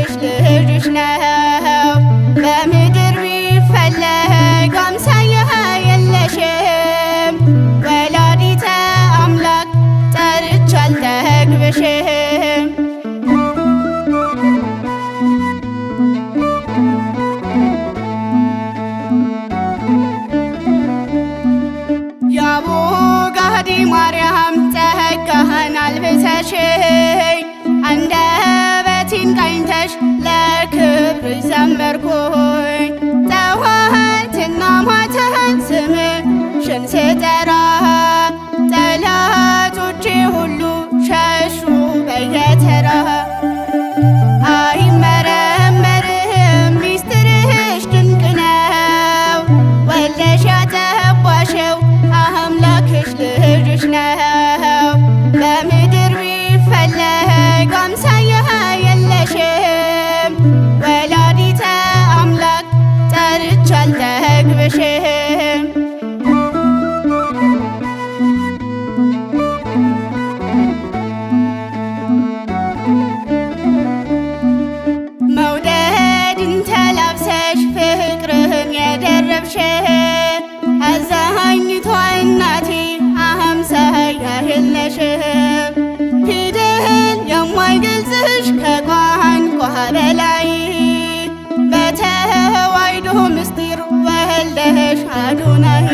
አምላክሽ ልጅሽ ነው። በምድር ቢፈለግ አምሳያ የለሽም። ወላዲተ አምላክ ጠርቼ አልጠግብሽም። የአቦጋዲ ማርያም ጸጋህን አልብሰሽኝ አንደበቴን ቃኝተሽ ለክብርሽ ዘመርኩኝ። ጠዋትና ማታ ስምሽን ስጠራ ጠላቶቼ ሁሉ ሸሹ በየተራ። አይመረመርም ሚስጥርሽ ድንቅ ነው። ወልደሽ ያጠባሽው አምላክሽ ልጅሽ ነው። በምድር ቢፈለግ አምሳያ የለሽም። ወላዲተ አምላክ ጠርቼ አልጠግብሽም። መውደድን ተላብሰሽ ፍቅርህን የደረብሽ አዛኝቷ እናቴ አምሳያ የለሽም። ፊደል የማይገልጽሽ ከቋንቋ በላይ በተዋሕዶ ምስጢር ወልደሽ አዶናይ